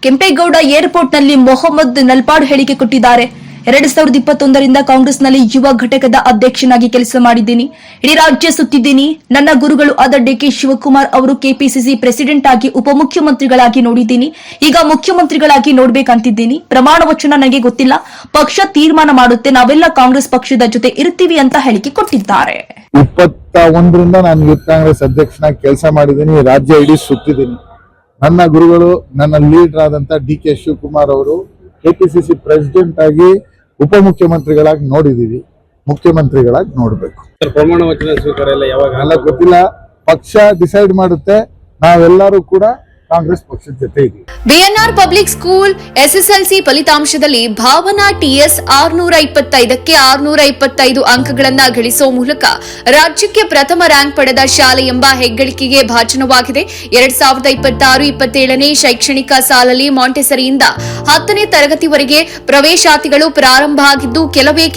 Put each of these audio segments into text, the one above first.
ಕೆಂಪೇಗೌಡ ಏರ್ಪೋರ್ಟ್ನಲ್ಲಿ ಮೊಹಮ್ಮದ್ ನಲ್ಪಾಡ್ ಹೇಳಿಕೆ ಕೊಟ್ಟಿದ್ದಾರೆ. 2021ರಿಂದ ಕಾಂಗ್ರೆಸ್ನಲ್ಲಿ ಯುವ ಘಟಕದ ಅಧ್ಯಕ್ಷನಾಗಿ ಕೆಲಸ ಮಾಡಿದ್ದೀನಿ. ಇಡೀ ರಾಜ್ಯ ಸುತ್ತಿದ್ದೀನಿ. ನನ್ನ ಗುರುಗಳು ಆದ ಡಿಕೆ ಶಿವಕುಮಾರ್ ಅವರು ಕೆಪಿಸಿಸಿ ಪ್ರೆಸಿಡೆಂಟ್ ಆಗಿ ಉಪಮುಖ್ಯಮಂತ್ರಿಗಳಾಗಿ ನೋಡಿದ್ದೀನಿ. ಈಗ ಮುಖ್ಯಮಂತ್ರಿಗಳಾಗಿ ನೋಡ್ಬೇಕಂತಿದ್ದೀನಿ. ಪ್ರಮಾಣ ವಚನ ನನಗೆ ಗೊತ್ತಿಲ್ಲ. ಪಕ್ಷ ತೀರ್ಮಾನ ಮಾಡುತ್ತೆ. ನಾವೆಲ್ಲ ಕಾಂಗ್ರೆಸ್ ಪಕ್ಷದ ಜೊತೆ ಇರ್ತೀವಿ ಅಂತ ಹೇಳಿಕೆ ಕೊಟ್ಟಿದ್ದಾರೆ. 21ರಿಂದ ನಾನು ಯೂತ್ ಕಾಂಗ್ರೆಸ್ ಅಧ್ಯಕ್ಷನಾಗಿ ಕೆಲಸ ಮಾಡಿದ್ದೀನಿ. ರಾಜ್ಯ ಇಡೀ ಸುತ್ತಿದ್ದೀನಿ. ನನ್ನ ಗುರುಗಳು, ನನ್ನ ಲೀಡರ್ ಆದಂತ ಡಿಕೆ ಶಿವಕುಮಾರ್ ಅವರು ಕೆಪಿಸಿಸಿ ಪ್ರೆಸಿಡೆಂಟ್ ಆಗಿ ಉಪಮುಖ್ಯಮಂತ್ರಿಗಳಾಗಿ ನೋಡಿದೀವಿ. ಮುಖ್ಯಮಂತ್ರಿಗಳಾಗಿ ನೋಡ್ಬೇಕು. ಪ್ರಮಾಣ ವಚನ ಸ್ವೀಕಾರ ಎಲ್ಲ ಯಾವಾಗ ಎಲ್ಲ ಗೊತ್ತಿಲ್ಲ. ಪಕ್ಷ ಡಿಸೈಡ್ ಮಾಡುತ್ತೆ. ನಾವೆಲ್ಲರೂ ಕೂಡ ಕಾಂಗ್ರೆಸ್ ಪಕ್ಷದ ಜೊತೆ ಇದ್ದೀವಿ. ಬಿಎನ್ಆರ್ ಪಬ್ಲಿಕ್ ಸ್ಕೂಲ್ ಎಸ್ಎಸ್ಎಲ್ಸಿ ಫಲಿತಾಂಶದಲ್ಲಿ ಭಾವನಾ ಟಿಎಸ್ 625ಕ್ಕೆ 625 ಅಂಕಗಳನ್ನು ಗಳಿಸುವ ಮೂಲಕ ರಾಜ್ಯಕ್ಕೆ ಪ್ರಥಮ ರ್ಯಾಂಕ್ ಪಡೆದ ಶಾಲೆ ಎಂಬ ಹೆಗ್ಗಳಿಕೆಗೆ ಭಾಜನವಾಗಿದೆ. 2026-27ನೇ ಶೈಕ್ಷಣಿಕ ಸಾಲಲ್ಲಿ ಮಾಂಟೆಸರಿಯಿಂದ 10ನೇ ತರಗತಿವರೆಗೆ ಪ್ರವೇಶಾತಿಗಳು ಪ್ರಾರಂಭ ಆಗಿದ್ದು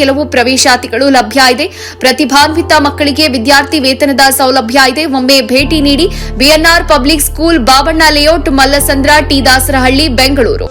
ಕೆಲವು ಪ್ರವೇಶಾತಿಗಳು ಲಭ್ಯ ಇದೆ. ಪ್ರತಿಭಾನ್ವಿತ ಮಕ್ಕಳಿಗೆ ವಿದ್ಯಾರ್ಥಿ ವೇತನದ ಸೌಲಭ್ಯ ಇದೆ. ಒಮ್ಮೆ ಭೇಟಿ ನೀಡಿ. BNR public school, Babanna layout, Mallasandra, T Dasarahalli, Bengaluru.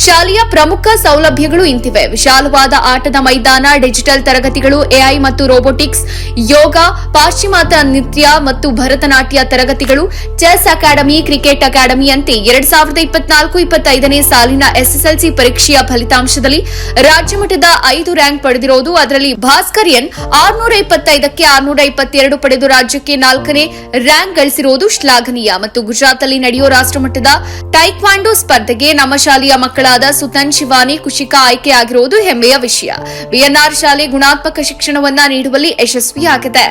ಶಾಲೆಯ ಪ್ರಮುಖ ಸೌಲಭ್ಯಗಳು ಇಂತಿವೆ: ವಿಶಾಲವಾದ ಆಟದ ಮೈದಾನ, ಡಿಜಿಟಲ್ ತರಗತಿಗಳು, ಎಐ ಮತ್ತು ರೋಬೋಟಿಕ್ಸ್, ಯೋಗ, ಪಾಶ್ಚಿಮಾತ್ಯ ನೃತ್ಯ ಮತ್ತು ಭರತನಾಟ್ಯ ತರಗತಿಗಳು, ಚೆಸ್ ಅಕಾಡೆಮಿ, ಕ್ರಿಕೆಟ್ ಅಕಾಡೆಮಿಯಂತೆ 2024-25ನೇ ಸಾಲಿನ ಎಸ್ಎಸ್ಎಲ್ಸಿ ಪರೀಕ್ಷೆಯ ಫಲಿತಾಂಶದಲ್ಲಿ ರಾಜ್ಯಮಟ್ಟದ 5 ರ್ಯಾಂಕ್ ಪಡೆದಿರುವುದು. ಅದರಲ್ಲಿ ಭಾಸ್ಕರ್ಯನ್ 625ಕ್ಕೆ 622 ಪಡೆದು ರಾಜ್ಯಕ್ಕೆ 4ನೇ ರ್ಯಾಂಕ್ ಗಳಿಸಿರುವುದು ಶ್ಲಾಘನೀಯ. ಮತ್ತು ಗುಜರಾತ್ನಲ್ಲಿ ನಡೆಯುವ ರಾಷ್ಟ್ರಮಟ್ಟದ ಟೈಕ್ವಾಂಡೋ ಸ್ಪರ್ಧೆಗೆ ನಮ್ಮ ಶಾಲೆಯ ಮಕ್ಕಳಾದ ಸುತನ್, ಶಿವಾನಿ, ಕುಶಿಕಾ ಆಯ್ಕೆಯಾಗಿರುವುದು ಹೆಮ್ಮೆಯ ವಿಷಯ. ಬಿಎನ್ಆರ್ ಶಾಲೆ ಗುಣಾತ್ಮಕ ಶಿಕ್ಷಣವನ್ನ ನೀಡುವಲ್ಲಿ ಯಶಸ್ವಿಯಾಗಿದೆ.